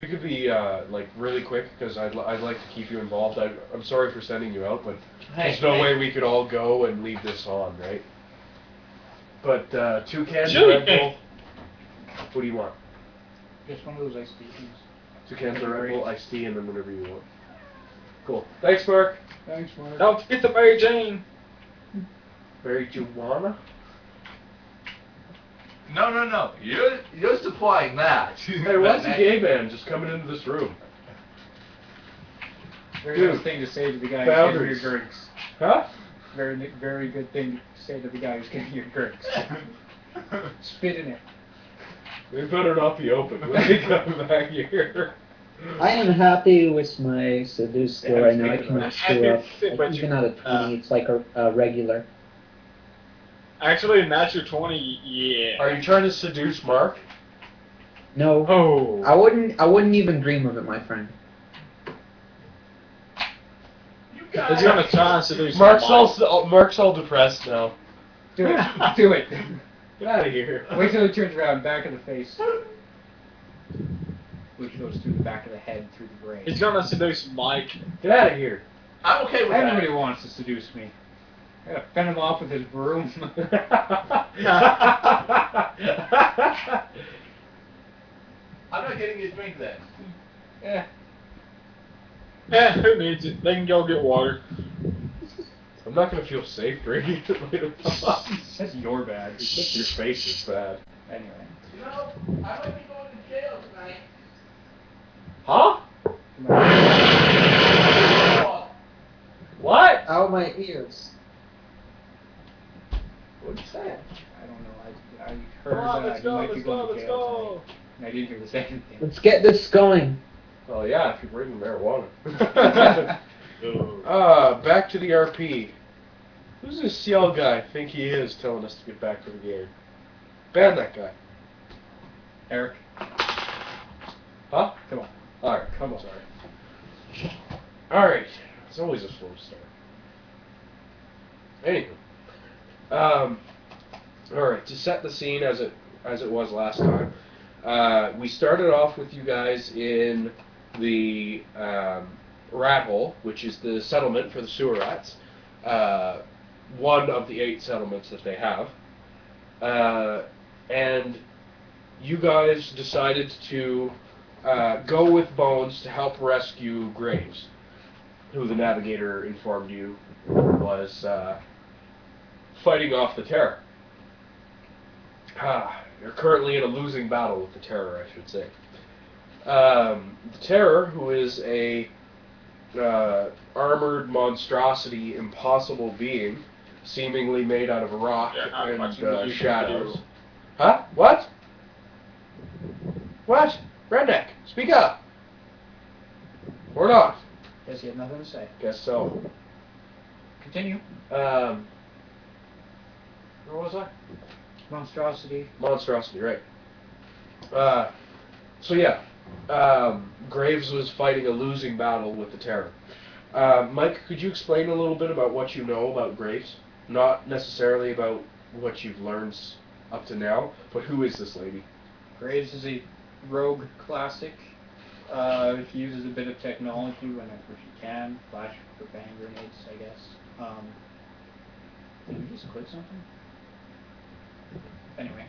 We could be like really quick because I'd like to keep you involved. I'm sorry for sending you out, but there's no way we could all go and leave this on, right? But 2 cans of Red Bull. What do you want? Just one of those iced tea things. 2 cans of Red Bull, iced tea, and then whatever you want. Cool. Thanks, Mark. Thanks, Mark. Don't forget the Mary Jane. Mary Juana? No. You're supplying that. Hey, what's a gay man just coming into this room? Very nice thing to say to the guy who's getting your drinks. Huh? Very good thing to say to the guy who's getting your drinks. Spit in it. We better not be open when they come back here. I am happy with my seduce skill right now. I cannot screw up. Like, even at a 20, it's like a regular. Actually, in natural 20, yeah. Are you trying to seduce Mark? No. Oh. I wouldn't even dream of it, my friend. He's gonna try and seduce Mark's all depressed now. Do it. Do it. Get out of here. Wait till it turns around, back of the face. Which goes through the back of the head, through the brain. He's gonna seduce Mike. Get out of here. I'm okay with that. Everybody wants to seduce me. I gotta fend him off with his broom. I'm not getting you a drink then. Yeah. Who needs it? They can go get water. I'm not gonna feel safe drinking it later on. That's your bad. Your face is bad. Anyway. You know, I might be going to jail tonight. Huh? What? Out my ears. What'd you say? I don't know. I heard Come on, let's you go, might be let's going go, to let's jail go. tonight. And I didn't hear the second thing. Let's get this going. Oh yeah, if you're bringing marijuana. Back to the RP. Who's this CL guy think he is telling us to get back to the game? Ban that guy. Eric. Huh? Come on. Alright, come on. Sorry. Alright. It's always a slow start. Anywho. Alright, to set the scene as it was last time. We started off with you guys in the rat hole, which is the settlement for the sewer rats. One of the 8 settlements that they have. And you guys decided to go with Bones to help rescue Graves, who the navigator informed you was fighting off the terror. You're currently in a losing battle with the terror, I should say. The terror, who is a armored monstrosity, impossible being, seemingly made out of rock and shadows. Huh? What? What? Redneck, speak up. Or not. Guess he had nothing to say. Guess so. Continue. Where was I? Monstrosity. Monstrosity, right. So yeah, Graves was fighting a losing battle with the terror. Mike, could you explain a little bit about what you know about Graves? Not necessarily about what you've learned up to now, but who is this lady? Graves is a rogue classic. She uses a bit of technology whenever she can. Flash for bang grenades, I guess. Did we just quit something? Anyway,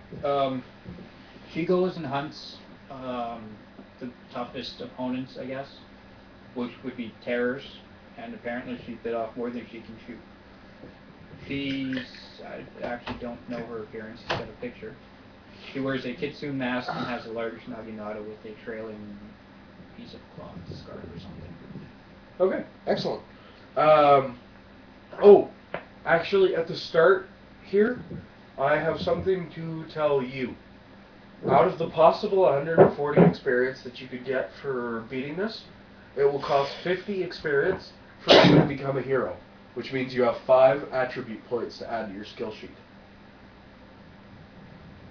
she goes and hunts the toughest opponents, I guess, which would be terrors, and apparently she bit off more than she can chew. I actually don't know her appearance, she's got a picture. She wears a kitsune mask and has a large naginata with a trailing piece of cloth, scarf or something. Okay, excellent. Oh, actually, at the start here, I have something to tell you. Out of the possible 140 experience that you could get for beating this, it will cost 50 experience for you to become a hero, which means you have 5 attribute points to add to your skill sheet.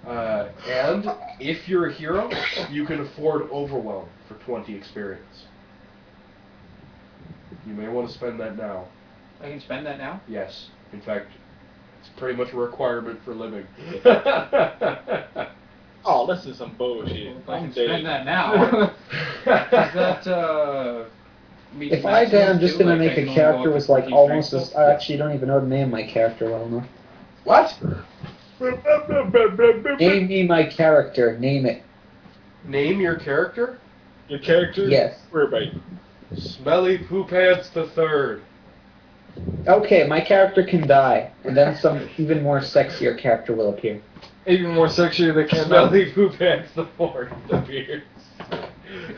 And if you're a hero, you can afford Overwhelm for 20 experience. You may want to spend that now. I can spend that now? Yes. In fact, it's pretty much a requirement for living. Oh, this is some bullshit. If I I'm can spend dead. that now. Is that meet If I die, I'm just maximum gonna too? make Like, I a can only character go up with to like 14 almost strength as. still? I actually don't even know how to name my character well enough. What? Name me my character. Name it. Name your character? Your character? Yes. Where, babe? Smelly Poo Pants the Third. Okay, my character can die, and then some even more sexier character will appear. Even more sexy than can Smelly Poo Pants the Fourth appears.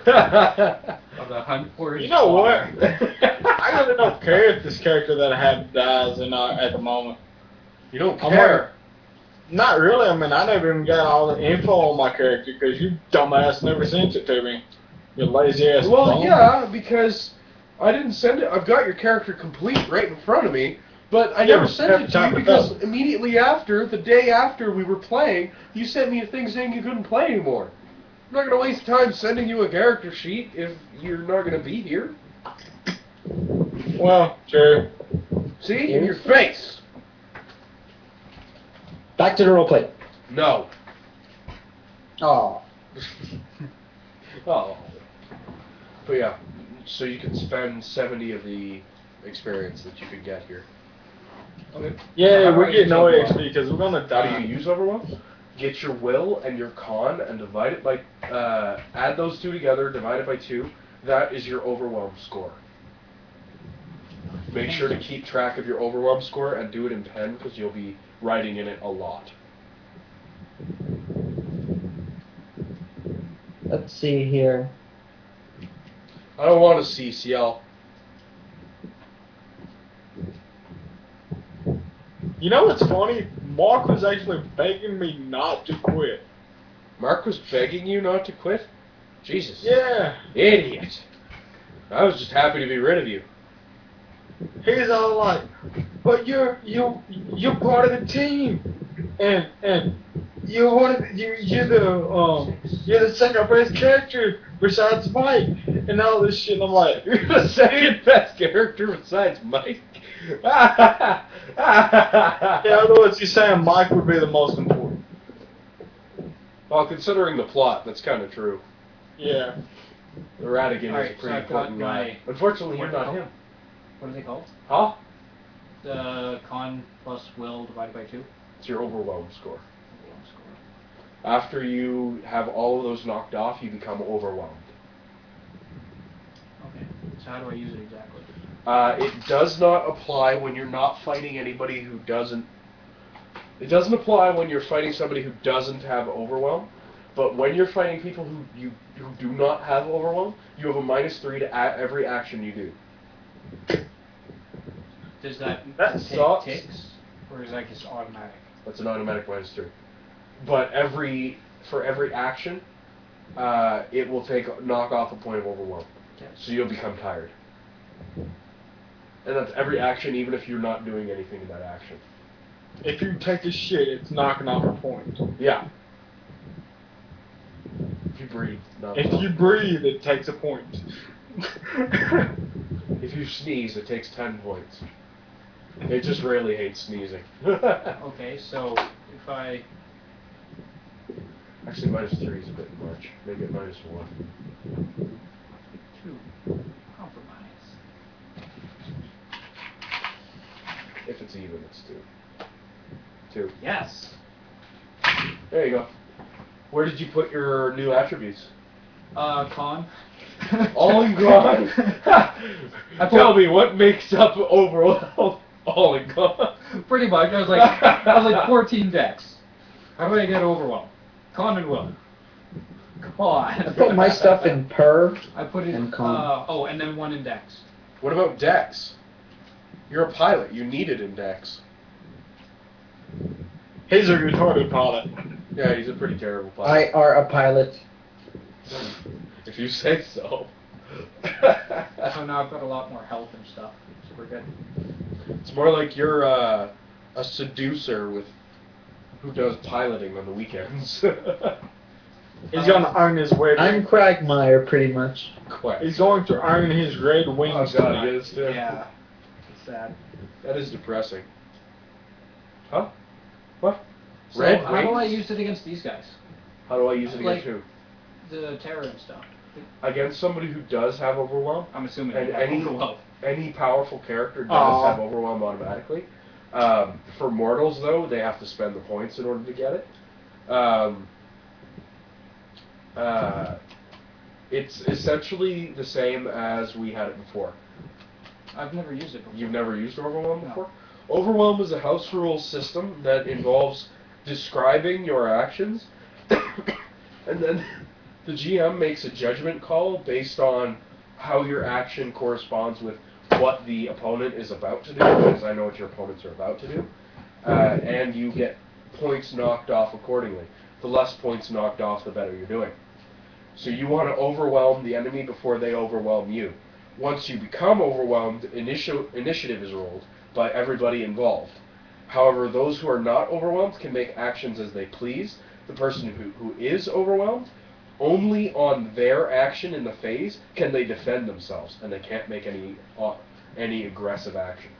On the hunt for his You know what? father. I really don't care if this character that I have dies or not at the moment. You don't I'm care. Not really. I mean, I never even got all the info on my character because you dumbass never sent it to me. You lazy ass. Well, bum. yeah, because I didn't send it. I've got your character complete right in front of me, but I Yeah, never but sent every it to you time it because does. immediately after, the day after we were playing, you sent me a thing saying you couldn't play anymore. I'm not going to waste time sending you a character sheet if you're not going to be here. Well, sure. See? In your face! Back to the roleplay. No. Oh. Oh. But yeah, so you can spend 70 of the experience that you could get here. Okay. Yeah, How do we're I getting use no Overwhelm? XP because we're gonna How die. do you use Overwhelm? Get your will and your con and divide it by, add those two together, divide it by 2. That is your Overwhelm score. Make sure to keep track of your Overwhelm score and do it in pen because you'll be writing in it a lot. Let's see here. I don't want to CCL. You know what's funny? Mark was actually begging me not to quit. Mark was begging you not to quit? Jesus. Yeah. Idiot. I was just happy to be rid of you. He's all like, but you're part of the team, and you're the second best character besides Mike, and all this shit. And I'm like, You're the second best character besides Mike. yeah, in other words, he's saying Mike would be the most important. Well, considering the plot, that's kind of true. Yeah. The Rattigan Alright, is a so pretty I've got important my- guy. Unfortunately, you're what not do you him. What are they called? Huh? The con plus will divided by 2. It's your Overwhelm score. Overwhelm score. After you have all of those knocked off, you become overwhelmed. Okay. So how do I use it exactly? It does not apply when you're not fighting anybody who doesn't. It doesn't apply when you're fighting somebody who doesn't have overwhelm, but when you're fighting people who do not have overwhelm, you have a -3 to every action you do. Does that That take sucks. ticks? Or is that just automatic? That's an automatic -3. But for every action, it will knock off a point of overwhelm. Okay. So you'll become tired. And that's every action, even if you're not doing anything in that action. If you take a shit, it's knocking off a point. Yeah. If you breathe, not If you breathe, it takes a point. If you sneeze, it takes 10 points. It just really hates sneezing. Okay, so if I... Actually, -3 is a bit much. Maybe at -1. 2. Compromise. If it's even, it's 2. Yes! There you go. Where did you put your new attributes? Con. All in gone. Tell me what makes up overall. All in gone. Pretty much. I was like 14 decks. How do I get overwhelmed? Con and will. I Con. put my stuff in per. I put it and con. oh, and then 1 in dex. What about Dex? You're a pilot. You need it in Dex. He's a retarded pilot. Yeah, he's a pretty terrible pilot. I are a pilot. If you say so. So now I've got a lot more health and stuff. So we're good. It's more like you're a seducer who does piloting on the weekends. He's gonna earn his way. I'm Quagmire, pretty much. Quack. He's going to earn his red wings Oh god, tonight. it is too. Yeah. It's sad. That is depressing. Huh? What? So Red how do I wings? use it against these guys? How do I use it Like- against who? The terror and stuff. Against somebody who does have Overwhelm. I'm assuming And you have any Overwhelm. any powerful character does Aw. have Overwhelm automatically. For mortals, though, they have to spend the points in order to get it. It's essentially the same as we had it before. I've never used it before. You've never used Overwhelm No. before? Overwhelm is a house rule system that involves describing your actions, and then the GM makes a judgment call based on how your action corresponds with what the opponent is about to do, because I know what your opponents are about to do, and you get points knocked off accordingly. The less points knocked off, the better you're doing. So you want to overwhelm the enemy before they overwhelm you. Once you become overwhelmed, initiative is rolled by everybody involved. However, those who are not overwhelmed can make actions as they please. The person who is overwhelmed, only on their action in the phase can they defend themselves, and they can't make any aggressive action.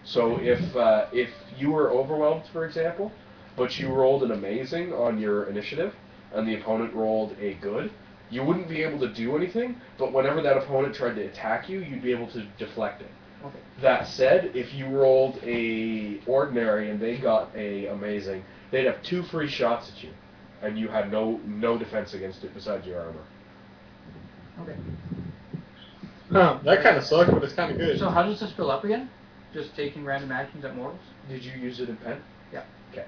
So if you were overwhelmed, for example, but you rolled an amazing on your initiative, and the opponent rolled a good, you wouldn't be able to do anything, but whenever that opponent tried to attack you, you'd be able to deflect it. Okay. That said, if you rolled a ordinary and they got a amazing, they'd have 2 free shots at you, and you had no defense against it besides your armor. Okay. That kind of sucks, but it's kind of good. So how does this fill up again? Just taking random actions at mortals? Did you use it in pen? Yeah. Okay.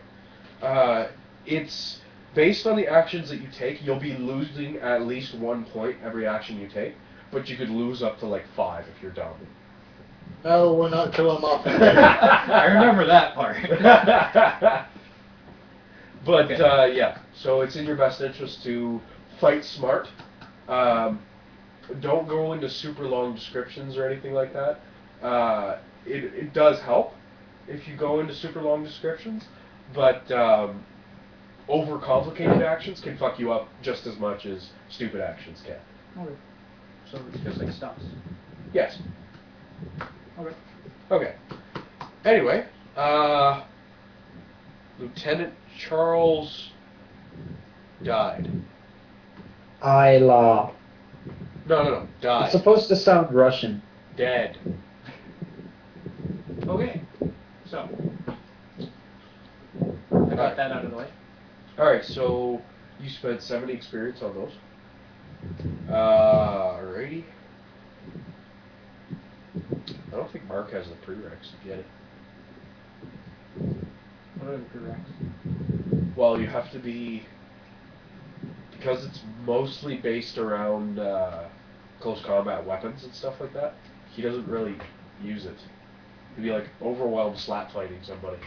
It's based on the actions that you take. You'll be losing at least 1 point every action you take, but you could lose up to like 5 if you're dumb. No, we're not killing off. I remember that part. But Okay. yeah, so it's in your best interest to fight smart. Don't go into super long descriptions or anything like that. It does help if you go into super long descriptions, but overcomplicated actions can fuck you up just as much as stupid actions can. Okay. So it's just like stunts. Yes. Okay. Okay. Anyway, Lieutenant Charles died. Ayla. No, died. It's supposed to sound Russian. Dead. Okay. So I got that out of the way. Alright, so you spent 70 experience on those. Alrighty. I don't think Mark has the prereqs yet. What are the prereqs? Well, you have to be... Because it's mostly based around close combat weapons and stuff like that, he doesn't really use it. He'd be like overwhelmed slap fighting somebody.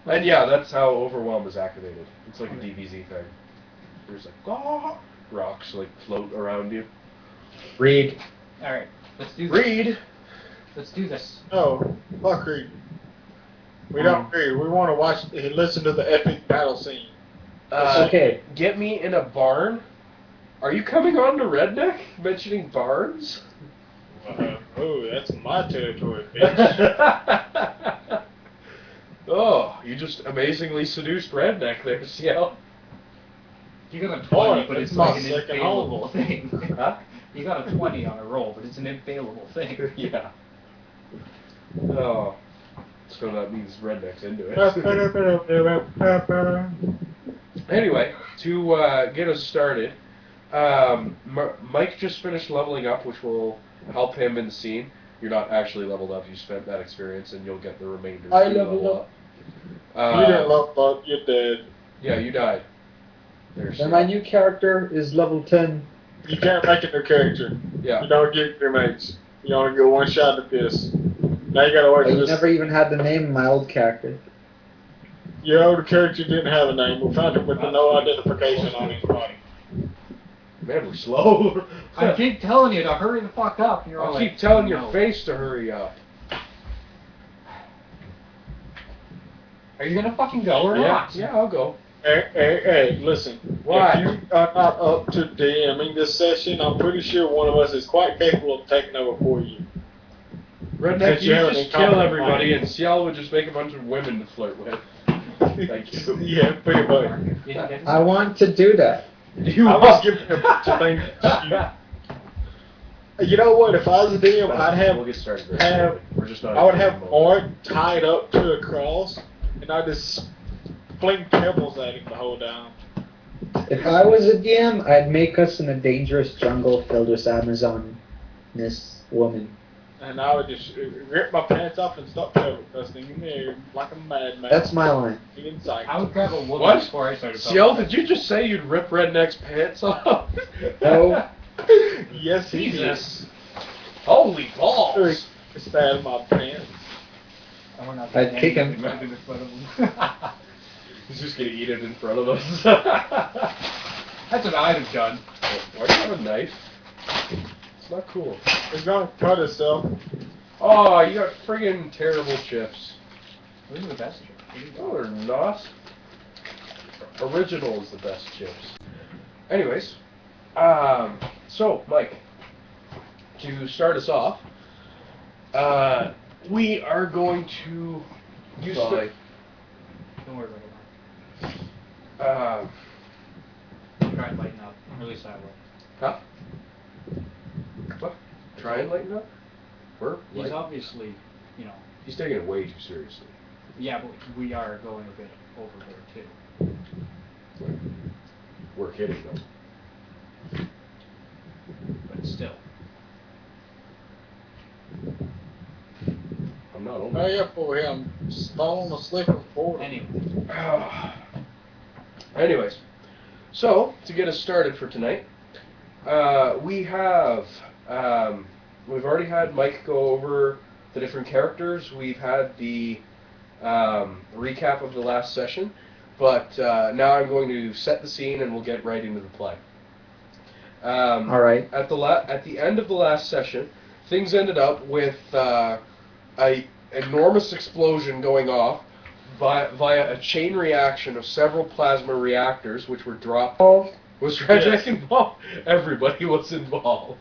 And yeah, that's how Overwhelm is activated. It's like a DBZ thing. There's like rocks like float around you. Read. All right. Let's do this. Read. Let's do this. No, fuck read. We don't read. We want to watch, listen to the epic battle scene. Okay. Get me in a barn. Are you coming on to Redneck mentioning barns? Oh, that's my territory, bitch. Oh, you just amazingly seduced Redneck there, Ciel. You got a 20, but it's it's my like an second infallible thing. Huh? You got a 20 on a roll, but it's an infallible thing. Yeah. Oh. So that means Redneck's into it. Anyway, to get us started, Mike just finished leveling up, which will help him in the scene. You're not actually leveled up, you spent that experience, and you'll get the remainder. I to leveled level up. You didn't level up, you're dead. Yeah, you died. There's Then my new character is level 10. You can't make a new character. Yeah. You don't get your mates. You only get one shot at this. Now you gotta wait I for this. never even had the name of my old character. Your older character didn't have a name. We found him with no identification on his body. Man, we're slow. I keep telling you to hurry the fuck up. And you're all I keep like, telling no. your face to hurry up. Are you gonna fucking go or not? Yeah, I'll go. Hey, listen. Why? If you are not up to DMing this session, I'm pretty sure one of us is quite capable of taking over for you. Redneck, Since you have an just kill incompetent everybody, mind. and Ciel would just make a bunch of women to flirt with. Thank you. Yeah, pretty much. You didn't get I want to do that. You I was giving a bunch of things to you. You know what? If I was a DM, I'd have We'll get started. Very have shortly. We're just not. I would in the have moment. Mark tied up to a cross, and I'd just fling pebbles at him the whole time. If I was a DM, I'd make us in a dangerous jungle filled with Amazoness woman. And I would just rip my pants off and start pebble dusting in there like a madman. That's my line. Being psyched. I would grab a woman What? before I started talking. Ciel, did you just say you'd rip Redneck's pants off? No. Yes, he Jesus. Holy balls. Just out of my pants. And we're not I'd kick him. right in front of him. He's just gonna eat it in front of us. That's what I'd have done. Why do you have a knife? It's not cool. It's gonna cut itself. Oh, you got friggin' terrible chips. Those are the best chips. No, they're not. Original is the best chips. Anyways, so Mike, to start us off, we are going to use Bye. Don't worry about it. Try and lighten up. I'm really sad. Huh? What? Try and lighten up? We're He's obviously, he's taking it way too seriously. yeah, but we are going a bit overboard too. We're kidding though. But still. I'm not over. Hurry up over here. I'm falling asleep on the board. Anyway. Anyways, so to get us started for tonight, we have we've already had Mike go over the different characters. We've had the recap of the last session, but now I'm going to set the scene and we'll get right into the play. All right. At the end of the last session, things ended up with a enormous explosion going off via a chain reaction of several plasma reactors, which were dropped. Was Redneck involved? Everybody was involved.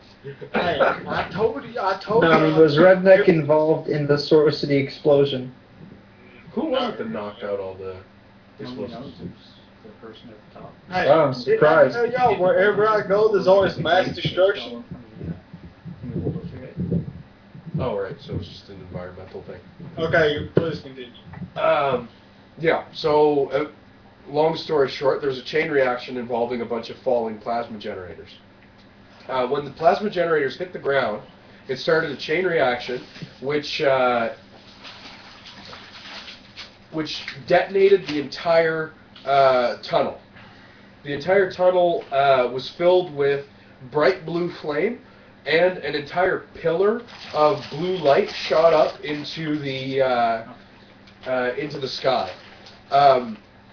Hey, I told you. No, was Redneck involved in the source of the explosion? Who was it that knocked out all the Nobody knows explosives? it's the person at the top. Hey, Oh, I'm surprised. didn't I tell y'all, wherever I go, there's always mass destruction. Oh, right. So it's just an environmental thing. Okay, please continue. Yeah. So, long story short, there's a chain reaction involving a bunch of falling plasma generators. When the plasma generators hit the ground, it started a chain reaction, which detonated the entire tunnel. The entire tunnel was filled with bright blue flame, and an entire pillar of blue light shot up into the sky.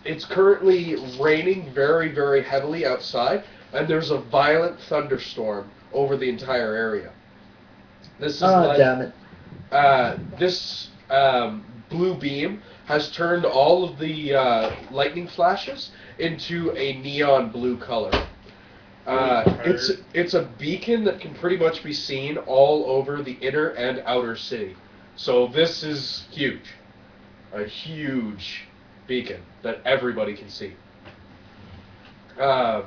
It's currently raining very, very heavily outside, and there's a violent thunderstorm over the entire area. This is Damn it. this blue beam has turned all of the lightning flashes into a neon blue color. It's a beacon that can pretty much be seen all over the inner and outer city. So this is huge. A huge beacon that everybody can see. So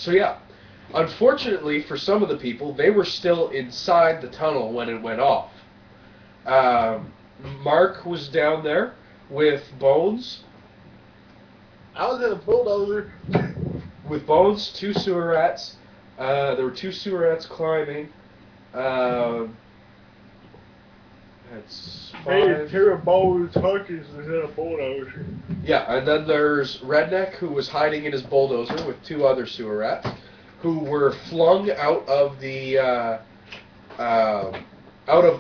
yeah. Unfortunately for some of the people, they were still inside the tunnel when it went off. Mark was down there with Bones. I was in a bulldozer. With Bones, 2 sewer rats. There were 2 sewer rats climbing. That's 5. Two of Bo's hunkies was in a bulldozer. Yeah, and then there's Redneck, who was hiding in his bulldozer with 2 other sewer rats, who were flung out of the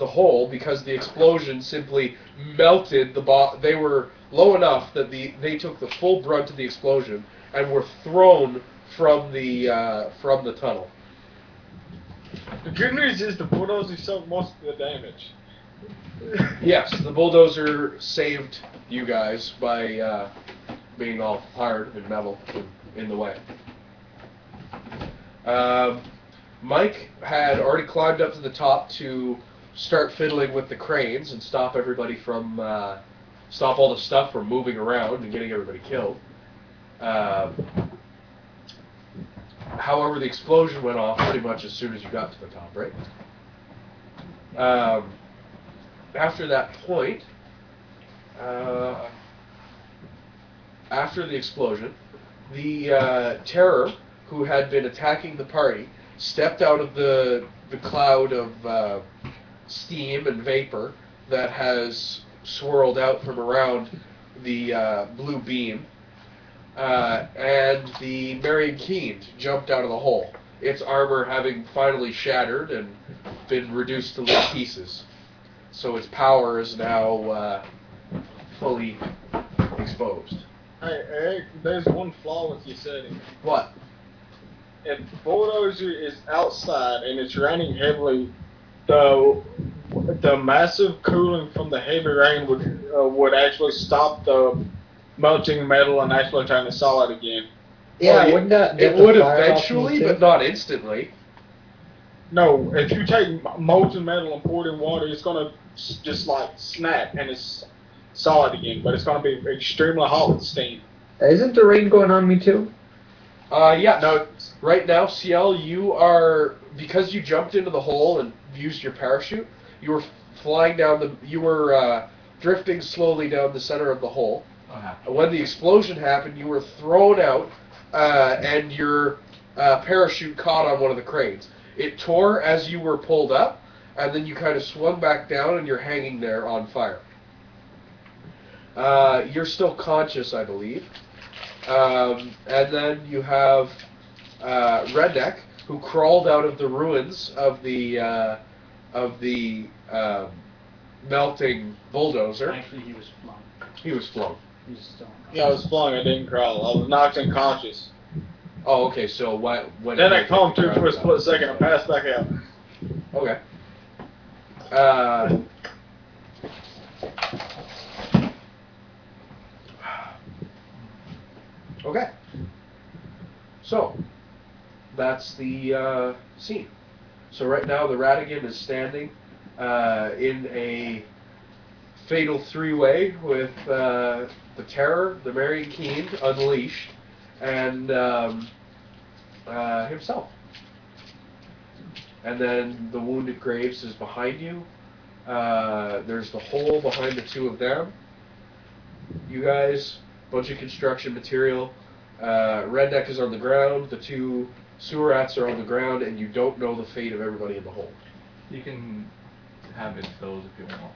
hole because the explosion simply melted the They were low enough that they took the full brunt of the explosion and were thrown from the tunnel. The good news is the bulldozer took most of the damage. Yes, the bulldozer saved you guys by being all hard and metal in the way. Mike had already climbed up to the top to start fiddling with the cranes and stop everybody from stop all the stuff from moving around and getting everybody killed. However, the explosion went off pretty much as soon as you got to the top, right? After that point, after the explosion, the terror who had been attacking the party stepped out of the cloud of steam and vapor that has swirled out from around the blue beam, and the Marion Keen jumped out of the hole, its armor having finally shattered and been reduced to little pieces. So its power is now fully exposed. Hey, there's one flaw with your setting. What? If the bulldozer is outside and it's raining heavily, the massive cooling from the heavy rain would actually stop the melting metal and actually turn it solid again. Yeah, Well, wouldn't that it get would the fire off eventually, me, but too? not instantly. No, if you take molten metal and pour it in water, it's gonna just like snap and it's solid again. But it's gonna be extremely hot with steam. Isn't the rain going on me too? Yeah, no, right now, CL, you are, because you jumped into the hole and used your parachute, you were flying down you were drifting slowly down the center of the hole. When the explosion happened, you were thrown out, and your parachute caught on one of the cranes. It tore as you were pulled up, and then you kind of swung back down, and you're hanging there on fire. You're still conscious, I believe. And then you have Redneck, who crawled out of the ruins of the melting bulldozer. Actually, he was flung. He was flung. He's still unconscious. Yeah, I was flung. I didn't crawl. I was knocked unconscious. Oh, okay. So when Then I calmed to for a split second and passed back out. Okay. Okay. So that's the scene. So right now the Rattigan is standing in a fatal three-way with the Terror, the Marion Keen unleashed, and himself. And then the Wounded Graves is behind you. There's the hole behind the two of them. You guys, bunch of construction material. Redneck is on the ground. The two sewer rats are on the ground, and you don't know the fate of everybody in the hole. You can have it filled if you want.